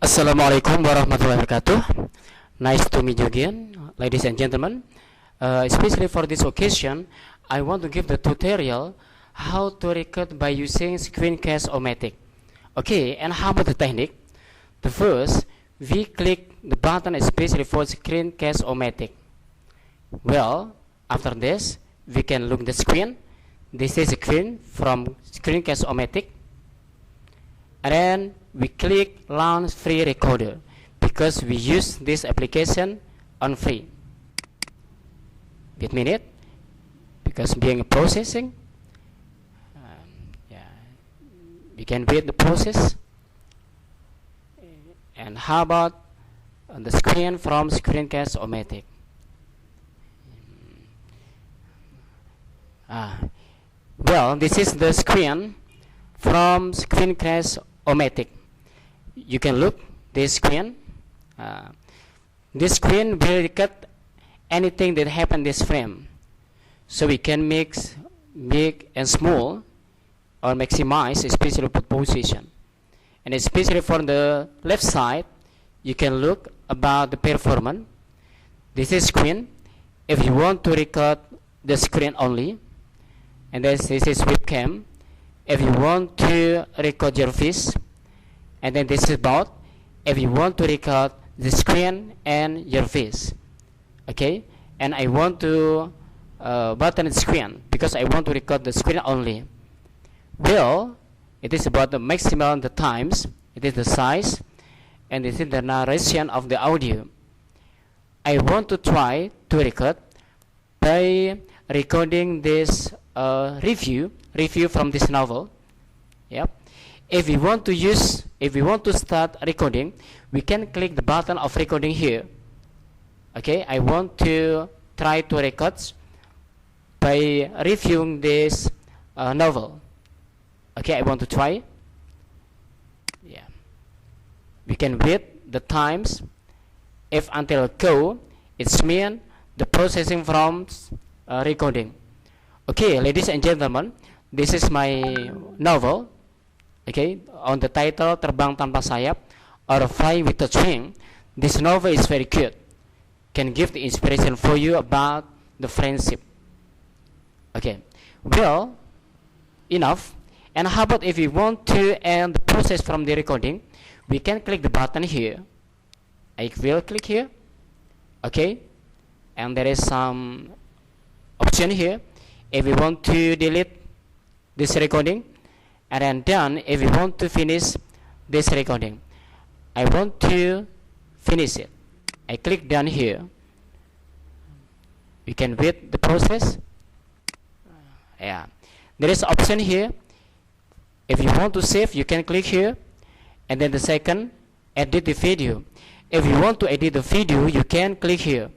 Assalamualaikum warahmatullahi wabarakatuh. Nice to meet you again, ladies and gentlemen. Especially for this occasion, I want to give the tutorial how to record by using screencast or Matic. Okay, and how about the technique? The first, we click the button especially for screencast or Matic. Well, after this, we can look the screen. This is a screen from screencast or Matic. And then we click launch free recorder because we use this application on free. Wait a minute, because being processing, we can wait the process. And how about the screen from screencast or Matic? Well, this is the screen from screencast or Matic. You can look this screen. This screen will record anything that happened this frame, so we can make big and small or maximize especially for position. And especially for the left side, you can look about the performance. This is screen if you want to record the screen only, and this is webcam if you want to record your face, and then this is both if you want to record the screen and your face. Okay, and I want to button the screen because I want to record the screen only. Well, it is about the maximum the times, it is the size, and this is the narration of the audio. I want to try to record by recording this review from this novel. Yep. If we want to start recording, we can click the button of recording here. Okay, I want to try to record by reviewing this novel. Okay, I want to try. Yeah, we can wait the times. If until go, it's mean the processing from recording. Okay, ladies and gentlemen, this is my novel. Okay, on the title Terbang Tanpa Sayap or Fly Without Wings. This novel is very good. Can give the inspiration for you about the friendship. Okay, well, enough. And how about if we want to end the process from the recording? We can click the button here. I will click here. Okay, and there is some option here. If we want to delete this recording, and then done if we want to finish this recording. I want to finish it. I click done here. We can wait the process. Yeah, there is option here. If you want to save, you can click here, and then the second, edit the video. If you want to edit the video, you can click here,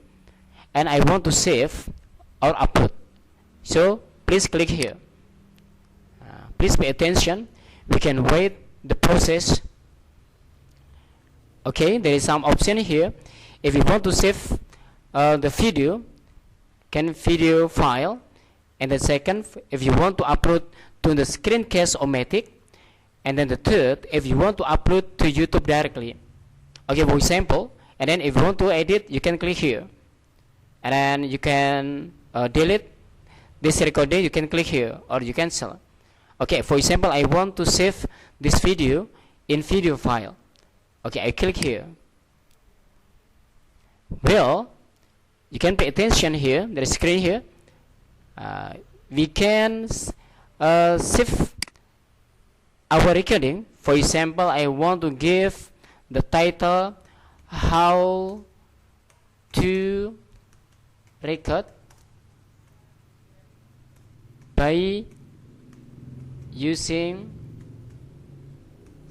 and I want to save or upload, so please click here. Please pay attention. We can wait the process. Okay, there is some option here. If you want to save the video, can video file, and the second, if you want to upload to the screencast or Matic, and then the third, if you want to upload to YouTube directly. Okay, for example, and then if you want to edit, you can click here, and then you can delete this recording. You can click here, or you cancel. Okay, for example, I want to save this video in video file. Okay, I click here. Well, you can pay attention here. There is screen here. We can save our recording. For example, I want to give the title how to record by using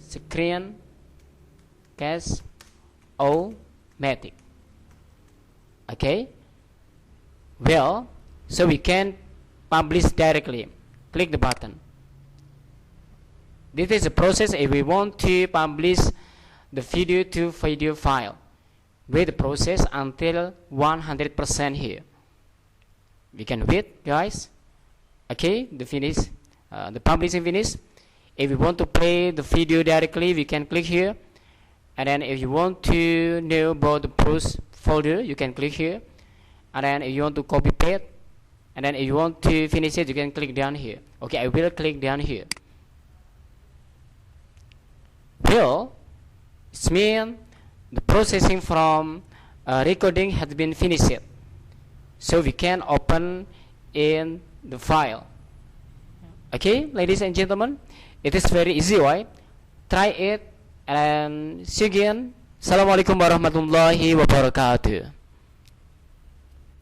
screencast or Matic. Okay, well, so we can publish directly. Click the button. This is a process if we want to publish the video to video file. Wait the process until 100% here. We can wait, guys. Okay, the finish. The publishing finish. If we want to play the video directly, we can click here, And then if you want to know about the push folder, you can click here. And then if you want to copy paste, and then if you want to finish it, you can click down here. Okay, I will click down here. Here, it means the processing from recording has been finished. So we can open in the file. Okay, ladies and gentlemen, it is very easy, right? Try it and see you again. Assalamualaikum warahmatullahi wabarakatuh.